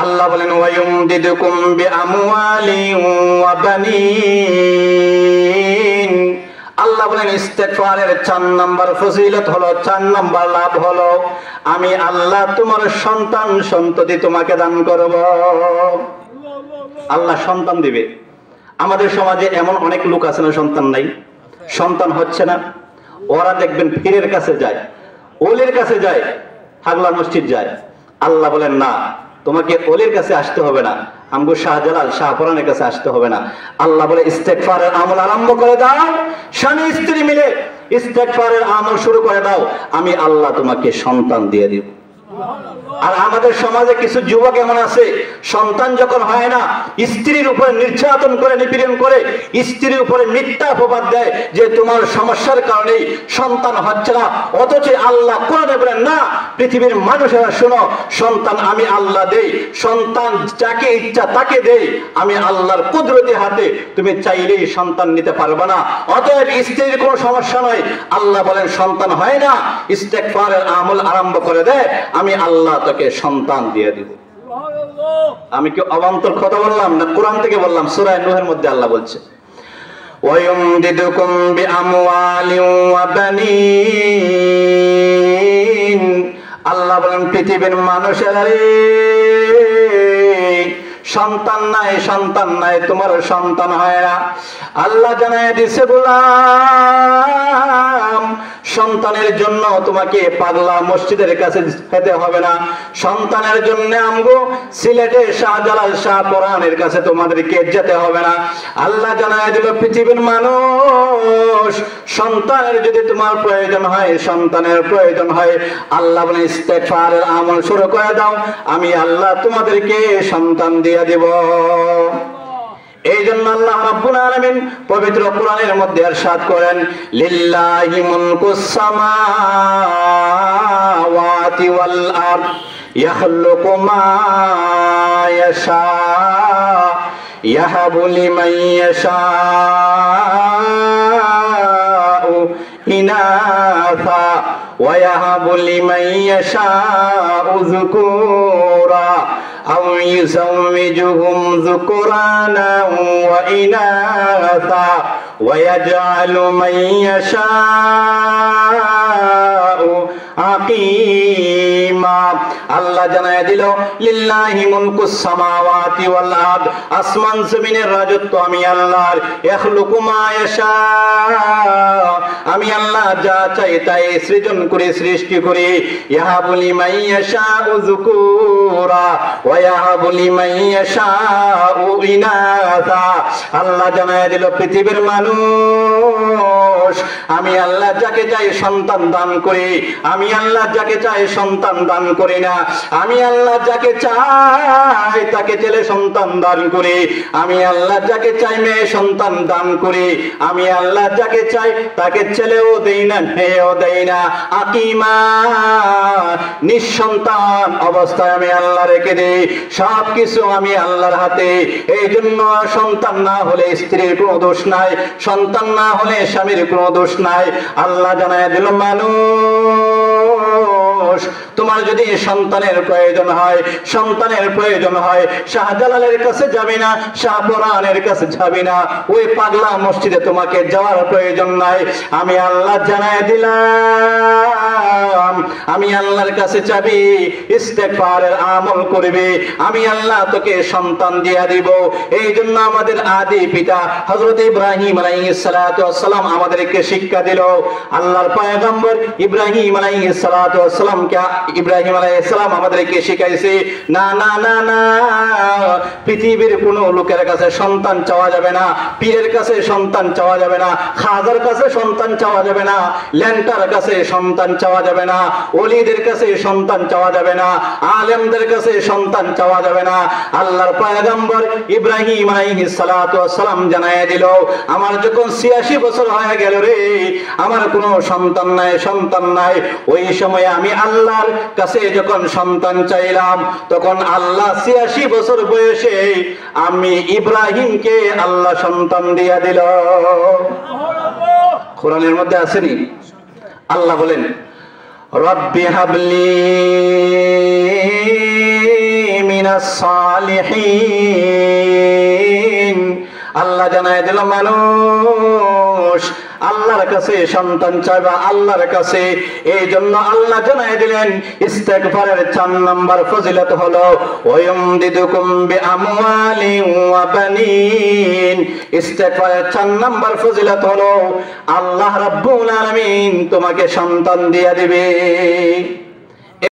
আল্লাহ বলেন ওয়ায়ুমদিদুকুম বিআমওয়ালিন ওয়া বানিন। আল্লাহ বলেন ইস্তেগফারের 4 নাম্বার ফজিলত হলো, 4 নাম্বার লাভ হলো আমি আল্লাহ তোমার সন্তান সন্ততি তোমাকে দান করব। আল্লাহ সন্তান দিবে। আমাদের সমাজে এমন অনেক লোক আছে না সন্তান নাই, সন্তান হচ্ছে না, ওরা দেখবেন পীরের কাছে যায়, ওলির কাছে যায়, হাগলা মসজিদ যায়। আল্লাহ বলেন না, তোমাকে ওলির কাছে আসতে হবে না, আমগো শাহজালাল শাহপুরানের কাছে আসতে হবে না। আল্লাহ বলে ইস্তেগফারের আমল আরম্ভ করে দাও, স্বামী স্ত্রী মিলে ইস্তেগফারের আমল শুরু করে দাও, আমি আল্লাহ তোমাকে সন্তান দিয়ে দিব। আর আমাদের সমাজে কিছু যুবক এমন আছে, সন্তান যখন হয় না স্ত্রীর উপরে নির্যাতন করে, নিপীড়ন করে, স্ত্রীর উপরে মিথ্যা অপবাদ দেয় যে তোমার সমস্যার কারণেই সন্তান হচ্ছে না। অথচ আল্লাহ কোরআনে বলেন না, পৃথিবীর মানুষেরা শোনো, সন্তান আমি আল্লাহ দেই, সন্তান যাকে ইচ্ছা তাকে দেই, আমি আল্লাহর কুদরতি হাতে, তুমি চাইলেই সন্তান নিতে পারবে না। অতএব স্ত্রীর কোনো সমস্যা নয়, আল্লাহ বলেন সন্তান হয় না, ইস্তেগফারের আমল আরম্ভ করে দেয়, আমি আল্লাহ তোকে সন্তান দিয়ে দিব। আমি কি অবান্তর কথা বললাম না? কোরআন থেকে বললাম। সূরা নূহের মধ্যে আল্লাহ বলছে ওয়ায়ুমদিদুকুম বিআমওয়ালিন ওয়া বানিন। আল্লাহ বলেন পৃথিবীর মানুষেরা সন্তান নাই, সন্তান নাই, তোমার সন্তান হয় না। আল্লাহ জানায় দিছে গোলাম, সন্তানের জন্য তোমাকে পাগলা মসজিদের কাছে যেতে হবে না, সন্তানের জন্য আমগো সিলেটে শাহজালাল শাহপুরানের কাছে তোমাদেরকে যেতে হবে না। আল্লাহ জানায় দিল পৃথিবীর মানুষ, সন্তানের যদি তোমার প্রয়োজন হয়, সন্তানের প্রয়োজন হয়, আল্লাহ বলে ইস্তেগফারের আমল শুরু করে দাও, আমি আল্লাহ তোমাদেরকে সন্তান দিয়ে দেব। এই জন্য আল্লাহ রাব্বুল আলামিন পবিত্র কোরআনের মধ্যে ইরশাদ করেন লিল্লাহি মুলকুস সামাওয়াতি ওয়াল আরদ ইয়াখলুকু মা ইয়াশা ইয়াহাবু লিমান ইয়াশাউ ইনাসা ওয়া ইয়াহাবু লিমান ইয়াশাউ যুকুরা আও ইউযাওয়িজুহুম যুকরানা ওয়া ইনাসা ওয়া ইয়াজআলু মান ইয়াশাউ আকিমা। আল্লাহ জানায় দিল লিল্লাহি মুলকুস সামাওয়াতি ওয়াল আরদ, আসমান জমিনের রাজত্ব আমি আল্লাহর। ইয়াখলুকু মা ইয়াশা, আমি আল্লাহ যা চাই তাই সৃজন করে, সৃষ্টি করি। ইয়াহাবু লিমান ইয়াশাউ যুকুরা ওয়া ইয়াহাবু লিমান ইয়াশাউ ইনাসা। আল্লাহ জানায় দিল পৃথিবীর মানুষ, আমি আল্লাহ যাকে চাই সন্তান দান করি, আমি আল্লাহ যাকে চাই সন্তান দান করি না। আমি আল্লাহ যাকে চাই তাকে ছেলে সন্তান দান করি, আমি আল্লাহ যাকে চাই মেয়ে সন্তান দান করি, আমি আল্লাহ যাকে চাই তাকে ছেলেও দেই না, মেয়েও দেই না। আকিমা, নিঃসন্তান অবস্থায় আমি আল্লাহ রেখে দিই, সব কিছু আমি আল্লাহর হাতে। এই জন্য সন্তান না হলে স্ত্রীর কোনো দোষ নাই, সন্তান না হলে স্বামীর কোনো দোষ নাই। আল্লাহ জানায় দিল মানুষ, তোমার যদি সন্তানের প্রয়োজন হয়, সন্তানের প্রয়োজন হয়, শাহজালালের কাছে যাবি না, শাহপুরানের কাছে যাবি না, ওই পাগলা মসজিদে তোমাকে যাওয়ার প্রয়োজন নাই। আমি আল্লাহ জানায় দিলাম, আমি আল্লাহর কাছে যাবি, ইস্তেগফারের আমল করবি, আমি আল্লাহ তোকে সন্তান দিয়া দিব। এই জন্য আমাদের আদি পিতা হযরত ইব্রাহিম আলাইহিস সালাতু ওয়াস সালাম আমাদেরকে শিক্ষা দিল। আল্লাহর পয়গম্বর ইব্রাহিম আলাইহিস সালাতু ওয়াস সালাম কে ইব্রাহিম আলাইহিস সালাম আমাদেরকে শিখাইছে না না না না, পৃথিবীর কোন লোকের কাছে সন্তান চাওয়া যাবে না, পীরের কাছে সন্তান চাওয়া যাবে না, খাজার কাছে সন্তান চাওয়া যাবে না, ল্যাংটার কাছে সন্তান চাওয়া যাবে না, ওলিদের কাছে সন্তান চাওয়া যাবে না, আলেমদের কাছে সন্তান চাওয়া যাবে না। আল্লাহর পয়গম্বর ইব্রাহিম আলাইহিস সালাতু ওয়াস সালাম জানায় দিল, আমার যখন ৮৬ বছর হয়ে গেল রে, আমার কোনো সন্তান নাই, সন্তান নাই। ওই সময় আমি আল্লাহর কাছে যখন সন্তান চাইলাম, তখন আল্লাহ ৮৬ বছর বয়সে আমি ইব্রাহিমকে আল্লাহ সন্তান দিয়া দিল। কোরআনের মধ্যে আসেনি? আল্লাহ বলেন রব্বি হাবলি মিনাস মিনাস সালিহিন। আল্লাহ জানায় দিল মানুষ আল্লাহর কাছে সন্তান চাইবা আল্লাহর কাছে। এই জন্য আল্লাহ জানায় দিলেন ইস্তেগফারের 4 নাম্বার ফজিলত হলো ওয়ায়ুমদিদুকুম বিআমওয়ালিন ওয়া বানিন। ইস্তেগফারের 4 নাম্বার ফজিলত হলো আল্লাহ রাব্বুল আলামিন তোমাকে সন্তান দিয়ে দিবে।